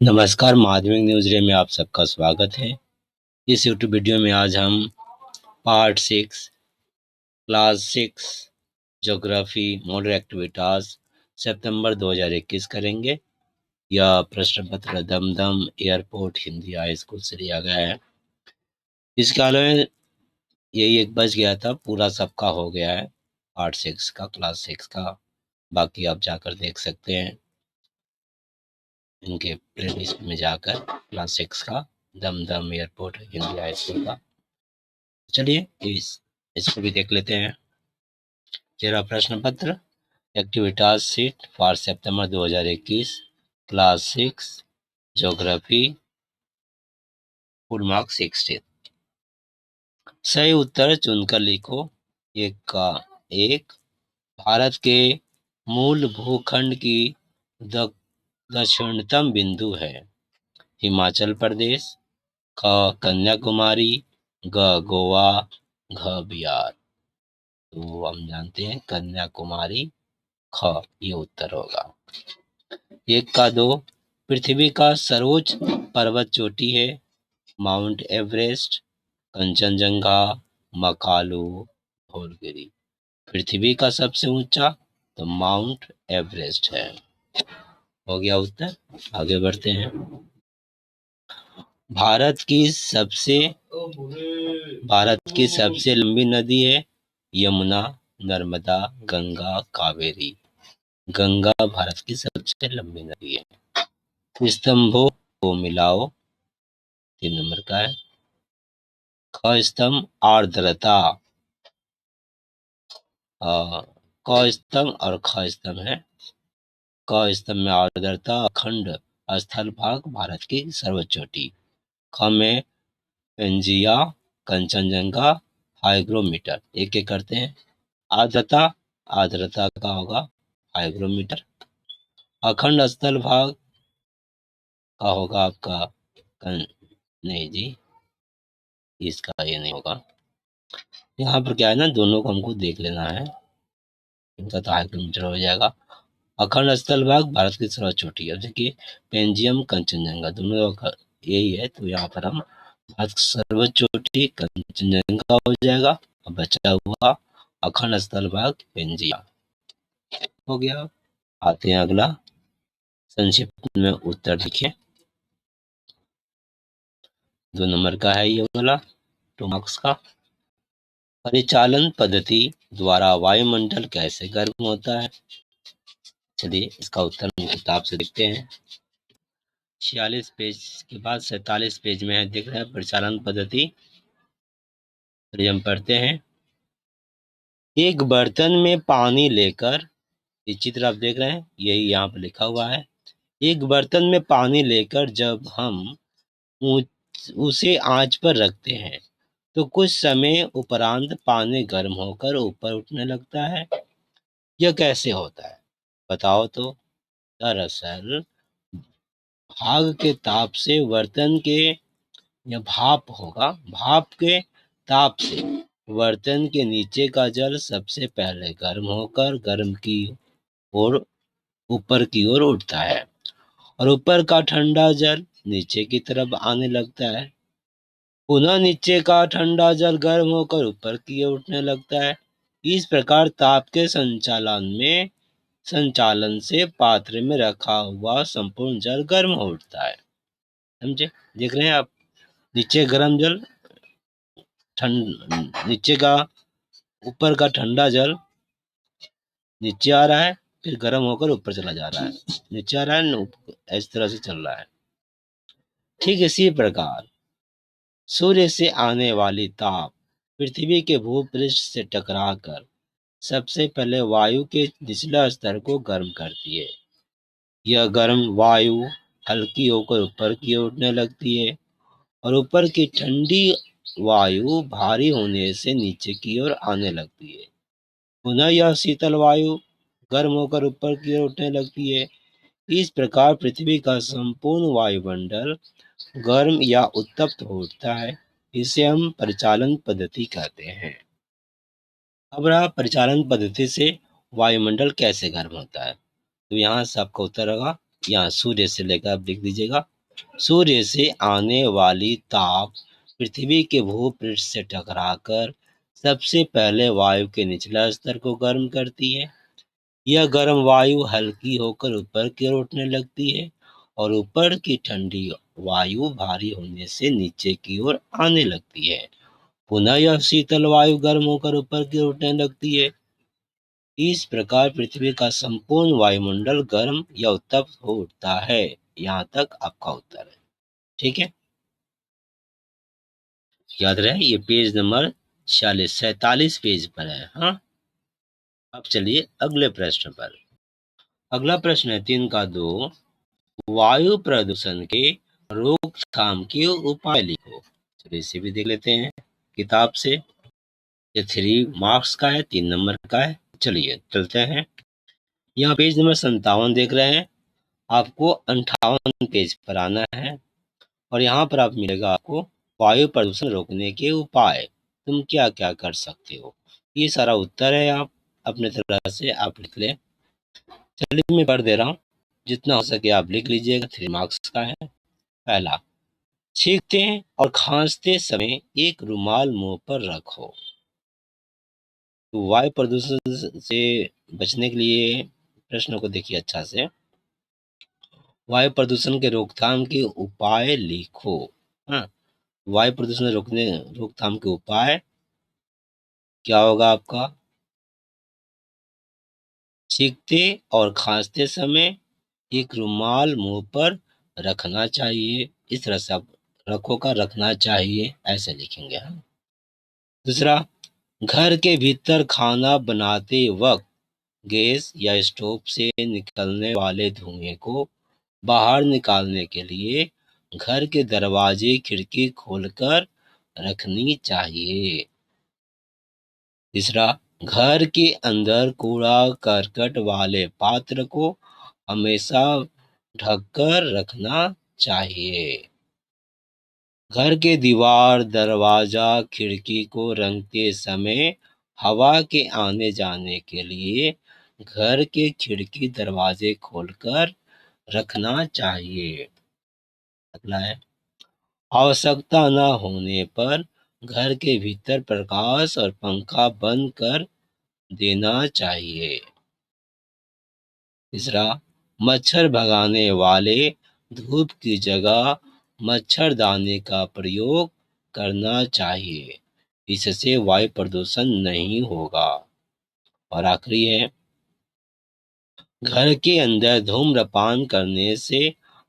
नमस्कार, माध्यमिक news day में आप सबका स्वागत है। इस यूट्यूब वीडियो में आज हम part 6 class 6 geography model activities सितंबर 2021 करेंगे। यह प्रश्न पत्र Dumdum airport Hindi high school से लिया गया है। इसके अलावा यही एक बच गया था, पूरा सबका हो गया है पार्ट 6 का, क्लास 6 का। बाकी आप जाकर देख सकते हैं इनके प्लेलिस्ट में जाकर, क्लास 6 का Dum Dum airport Hindi high school का। चलिए इसको भी देख लेते हैं। तेरा प्रश्न पत्र activities seat for September 2021 class 6 geography full mark 60। सही उत्तर चुनकर लिखो। एक का एक, भारत के मूल भूखंड की दक्षिणतम बिंदु है। हिमाचल प्रदेश, ख कन्याकुमारी, ग गोवा, घ बिहार। तो हम जानते हैं कन्याकुमारी, ख ये उत्तर होगा। एक का दो, पृथ्वी का सर्वोच्च पर्वत चोटी है। Mount Everest, Kanchenjunga, Makalu, Dhaulagiri. पृथ्वी का सबसे ऊंचा तो माउंट एवरेस्ट है। हो गया उत्तर। आगे बढ़ते हैं। भारत की सबसे लंबी नदी है यमुना, नर्मदा, गंगा, कावेरी। गंगा भारत की सबसे लंबी नदी है। स्तंभों को मिलाओ, 3 नंबर का है। ख स्तंभ आर्द्रता, क स्तंभ और ख स्तंभ है। क स्तंभ में आर्द्रता, अखंड स्थल भाग, भारत की सर्वोच्च चोटी। ख में पेंजिया, कंचनजंगा, हाइग्रोमीटर। एक एक करते हैं। आर्द्रता, आर्द्रता का होगा हाइग्रोमीटर। अखंड स्थल भाग का होगा आपका नहीं जी, इसका ये नहीं होगा। यहाँ पर क्या है ना, दोनों को हमको देख लेना है। इनका तो हाइग्रोमीटर हो जाएगा। अखंड स्थल भाग भारत की सर्वोच्च चोटी है। देखिए पेंजियम, कंचनजंगा दोनों यही है, तो यहाँ पर हम भारत की सर्वोच्च चोटी कंचनजंगा हो जाएगा और बचा हुआ अखंड स्थल भाग पेंजिया हो गया। आते हैं अगला, संक्षिप्त में उत्तर लिखिए। 2 नंबर का है ये वाला, 2 मार्क्स का। परिचालन पद्धति द्वारा वायुमंडल कैसे गर्म होता है? चलिए इसका उत्तर हम किताब से देखते हैं। 46 पेज के बाद 47 पेज में है, देख रहे हैं परिचालन पद्धति। तो हम पढ़ते हैं। एक बर्तन में पानी लेकर, ये चित्र आप देख रहे हैं, यही यहाँ पर लिखा हुआ है। एक बर्तन में पानी लेकर जब हम उसे आंच पर रखते हैं तो कुछ समय उपरांत पानी गर्म होकर ऊपर उठने लगता है। यह कैसे होता है बताओ तो। दरअसल भाग के ताप से बर्तन के, या भाप होगा, भाप के ताप से बर्तन के नीचे का जल सबसे पहले गर्म होकर गर्म की ओर ऊपर की ओर उठता है और ऊपर का ठंडा जल नीचे की तरफ आने लगता है। पुनः नीचे का ठंडा जल गर्म होकर ऊपर की ओर उठने लगता है। इस प्रकार ताप के संचालन से पात्र में रखा हुआ संपूर्ण जल गर्म हो उठता है। समझे? देख रहे हैं आप, नीचे गर्म जल, नीचे का ऊपर का ठंडा जल नीचे आ रहा है, फिर गर्म होकर ऊपर चला जा रहा है, नीचे आ रहा है, इस तरह से चल रहा है। ठीक इसी प्रकार सूर्य से आने वाली ताप पृथ्वी के भूपृष्ठ से टकराकर सबसे पहले वायु के निचला स्तर को गर्म करती है। यह गर्म वायु हल्की होकर ऊपर की ओर उठने लगती है और ऊपर की ठंडी वायु भारी होने से नीचे की ओर आने लगती है। पुनः यह शीतल वायु गर्म होकर ऊपर की ओर उठने लगती है। इस प्रकार पृथ्वी का संपूर्ण वायुमंडल गर्म या उत्तप्त होता है। इसे हम परिचालन पद्धति कहते हैं। अब रहा परिचालन पद्धति से वायुमंडल कैसे गर्म होता है, तो यहाँ से आपका उत्तर होगा, यहाँ सूर्य से लेकर आप लिख दीजिएगा, सूर्य से आने वाली ताप पृथ्वी के भूपृष्ठ से टकराकर सबसे पहले वायु के निचला स्तर को गर्म करती है। यह गर्म वायु हल्की होकर ऊपर की ओर उठने लगती है और ऊपर की ठंडी वायु भारी होने से नीचे की ओर आने लगती है। पुनः यह शीतल वायु गर्म होकर ऊपर की ओर उठने लगती है। इस प्रकार पृथ्वी का संपूर्ण वायुमंडल गर्म या उत्तप्त हो उठता है। यहाँ तक आपका उत्तर है। ठीक है, याद रहे ये पेज नंबर 47 पेज पर है। हाँ, अब चलिए अगले प्रश्न पर। अगला प्रश्न है 3 का 2। वायु प्रदूषण के रोकथाम के उपाय लिखो। चलिए इसे भी देख लेते हैं किताब से। ये 3 मार्क्स का है, 3 नंबर का है। चलिए चलते हैं। यहाँ पेज नंबर 57 देख रहे हैं। आपको 58 पेज पर आना है और यहाँ पर आप मिलेगा आपको वायु प्रदूषण रोकने के उपाय, तुम क्या क्या कर सकते हो। ये सारा उत्तर है, आप अपने तरह से आप लिख लें। चलिए मैं पढ़ दे रहा हूँ, जितना हो सके आप लिख लीजिएगा। 3 मार्क्स का है। पहला, छींकते और खांसते समय एक रुमाल मुंह पर रखो। तो वायु प्रदूषण से बचने के लिए प्रश्न को देखिए अच्छा से। वायु प्रदूषण के रोकथाम के उपाय लिखो। हाँ, वायु प्रदूषण रोकने रोकथाम के उपाय क्या होगा आपका? छींकते और खांसते समय एक रुमाल मुंह पर रखना चाहिए। इस तरह से आप रखो का रखना चाहिए ऐसे लिखेंगे हम। दूसरा, घर के भीतर खाना बनाते वक्त गैस या स्टोव से निकलने वाले धुएं को बाहर निकालने के लिए घर के दरवाजे खिड़की खोलकर रखनी चाहिए। तीसरा, घर के अंदर कूड़ा करकट वाले पात्र को हमेशा ढककर रखना चाहिए। घर के दीवार दरवाजा खिड़की को रंगते समय हवा के आने जाने के लिए घर के खिड़की दरवाजे खोलकर रखना चाहिए। अगला है, आवश्यकता न होने पर घर के भीतर प्रकाश और पंखा बंद कर देना चाहिए। तीसरा, मच्छर भगाने वाले धूप की जगह मच्छरदानी का प्रयोग करना चाहिए। इससे वायु प्रदूषण नहीं होगा। और आखिरी है, घर के अंदर धूम्रपान करने से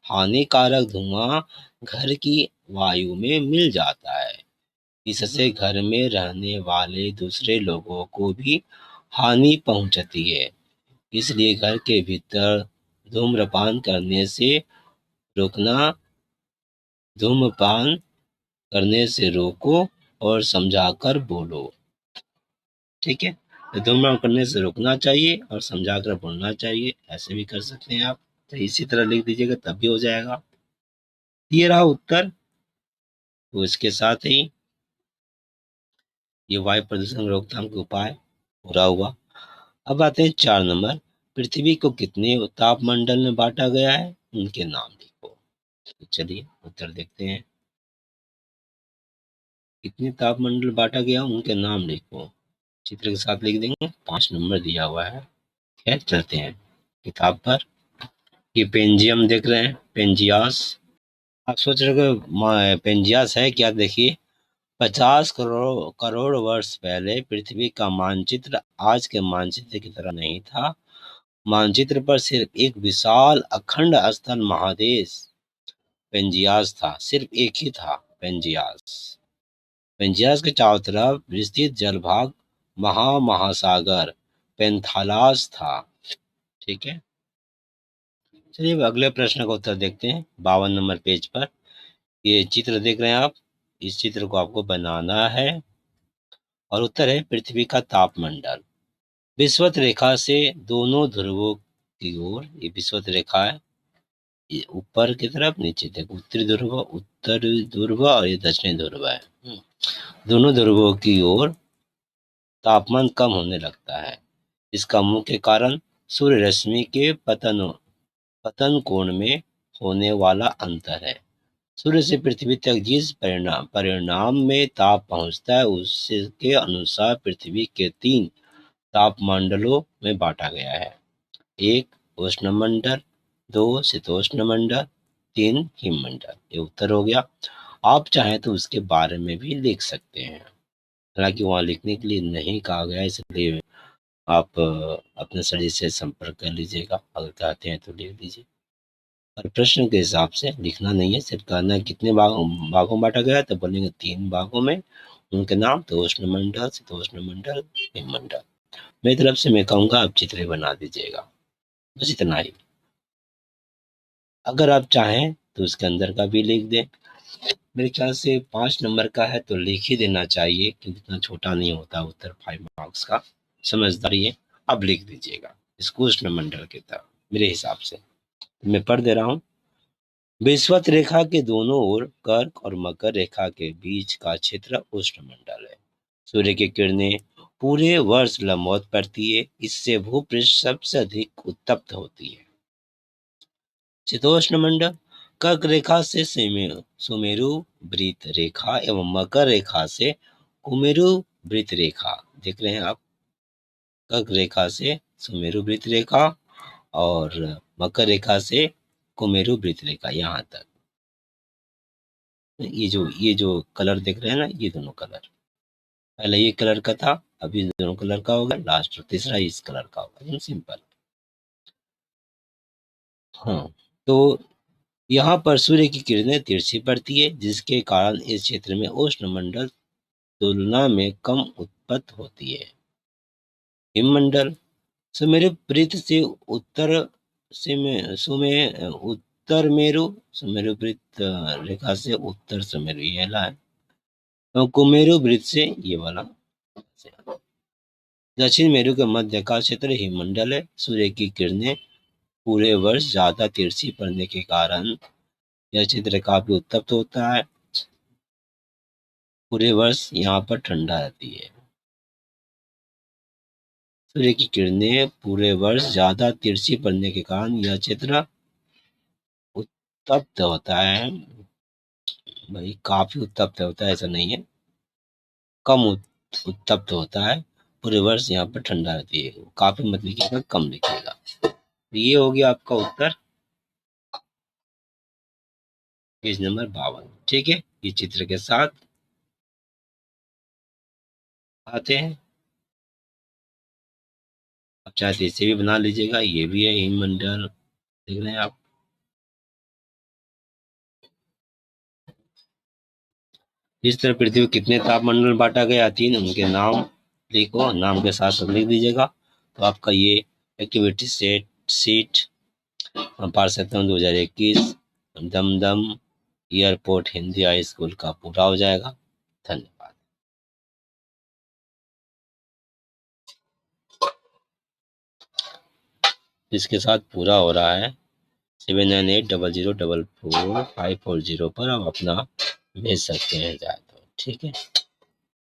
हानिकारक धुआं घर की वायु में मिल जाता है। इससे घर में रहने वाले दूसरे लोगों को भी हानि पहुंचती है। इसलिए घर के भीतर धूम्रपान करने से रोकना, धूम्रपान करने से रोको और समझाकर बोलो। ठीक है, तो धूम्रपान करने से रोकना चाहिए और समझाकर बोलना चाहिए। ऐसे भी कर सकते हैं आप। तो इसी तरह लिख दीजिएगा तब भी हो जाएगा। ये रहा उत्तर। तो इसके साथ ही ये वायु प्रदूषण रोकथाम के उपाय पूरा हुआ। अब आते हैं 4 नंबर। पृथ्वी को कितने तापमंडल में बांटा गया है, उनके नाम लिखो। तो चलिए उत्तर देखते हैं। कितने तापमंडल बांटा गया उनके नाम लिखो। चित्र के साथ लिख देंगे। 5 नंबर दिया हुआ है। खैर चलते हैं किताब पर। ये पेंजियम देख रहे हैं, पेंजियास। आप सोच रहे हो पेंजियास है क्या? देखिए, 50 करोड़ वर्ष पहले पृथ्वी का मानचित्र आज के मानचित्र की तरह नहीं था। मानचित्र पर सिर्फ एक विशाल अखंड स्थल महादेश पेंजियास था। सिर्फ एक ही था, पेंजियास। पेंजियास के चारों तरफ विस्तृत जलभाग महासागर पेंथालास था। ठीक है, चलिए अब अगले प्रश्न का उत्तर देखते हैं। 52 नंबर पेज पर ये चित्र देख रहे हैं आप। इस चित्र को आपको बनाना है और उत्तर है पृथ्वी का तापमंडल। विषुवत रेखा से दोनों ध्रुवों की ओर, ये विषुवत रेखा है, ये ऊपर की तरफ, नीचे देखो उत्तरी ध्रुव और ये दक्षिणी ध्रुव है। दोनों ध्रुवों की ओर तापमान कम होने लगता है। इसका मुख्य कारण सूर्य रश्मि के पतन कोण में होने वाला अंतर है। सूर्य से पृथ्वी तक जिस परिणाम में ताप पहुंचता है उसके अनुसार पृथ्वी के 3 तापमंडलों में बांटा गया है। 1 उष्णमंडल, 2 शीतोष्णमंडल, 3 हिममंडल। ये उत्तर हो गया। आप चाहें तो उसके बारे में भी लिख सकते हैं, हालांकि वहाँ लिखने के लिए नहीं कहा गया, इसलिए आप अपने शरीर से संपर्क कर लीजिएगा, अगर चाहते हैं तो लिख लीजिए। और प्रश्न के हिसाब से लिखना नहीं है, सिर्फ कहना है कितने भागों बांटा गया है, तो बोलेंगे 3 भागों में। उनके नाम तो उष्णमंडल, शीतोष्णमंडल, हिममंडल। मेरी तरफ से मैं कहूँगा आप चित्र बना दीजिएगा, बस इतना ही। अगर आप चाहें तो उसके अंदर का भी लिख दें। मेरे ख्याल से 5 नंबर का है तो लिख ही देना चाहिए, क्योंकि इतना छोटा नहीं होता उत्तर 5 मार्क्स का। समझदारी है, अब लिख दीजिएगा इसको उष्णमंडल की तरह, मेरे हिसाब से। मैं पढ़ दे रहा हूँ। विषुवत रेखा के दोनों ओर कर्क और मकर रेखा के बीच का क्षेत्र उष्णमंडल है। सूर्य की किरणें पूरे वर्ष लंबवत पड़ती है, इससे भूपृष्ठ सबसे अधिक उत्तप्त होती है। शीतोष्णमंडल कर्क रेखा से सुमेरु वृत्त रेखा एवं मकर रेखा से कुमेरु वृत्त रेखा, देख रहे हैं आप, कर्क रेखा से सुमेरु वृत्त रेखा और मकर रेखा से कुमेरु वृत्त रेखा, यहाँ तक। ये जो कलर देख रहे हैं ना, ये दोनों कलर, पहले ये कलर का था, अभी दोनों कलर का होगा, लास्ट और तीसरा इस कलर का होगा, एकदम सिंपल। हाँ, तो यहाँ पर सूर्य की किरणें तिरछी पड़ती है, जिसके कारण इस क्षेत्र में उष्णमंडल तुलना में कम उत्पत्त होती है। हिममंडल सुमेरु वृत्त से उत्तर से में सुमे उत्तर मेरु सुमेरु वृत्त रेखा से उत्तर सुमेरु, ये वाला है। तो कुमेरु वृत्त से ये वाला। दक्षिण मेरु के मध्य का क्षेत्र हिममंडल है। सूर्य की किरणें पूरे वर्ष ज्यादा तिरछी पड़ने के कारण यह क्षेत्र काफी उत्तप्त होता है। पूरे वर्ष यहाँ पर ठंडा रहती है। सूर्य की किरणें पूरे वर्ष ज्यादा तिरछी पड़ने के कारण यह क्षेत्र उत्तप्त होता है। भाई काफी उत्तप्त होता है ऐसा नहीं है, कम उत्तप्त होता है। पूरे वर्ष यहाँ पर ठंडा रहती है। काफी मत लिखिएगा, कम लिखिएगा। ये हो गया आपका उत्तर, पेज नंबर 52। ठीक है, ये चित्र के साथ आते हैं। आप चाहे तो इसे भी बना लीजिएगा, ये भी है हिममंडल, देख रहे हैं आप। इस तरह पृथ्वी को कितने तापमंडल बांटा गया, 3, उनके नाम लिखो, नाम के साथ सब लिख दीजिएगा। तो आपका ये activity set sheet part 7 2021 Dum Dum airport Hindi high school का पूरा हो जाएगा। धन्यवाद। इसके साथ पूरा हो रहा है। 7980044540 पर आप अपना भेज सकते हैं, चाहे तो। ठीक है।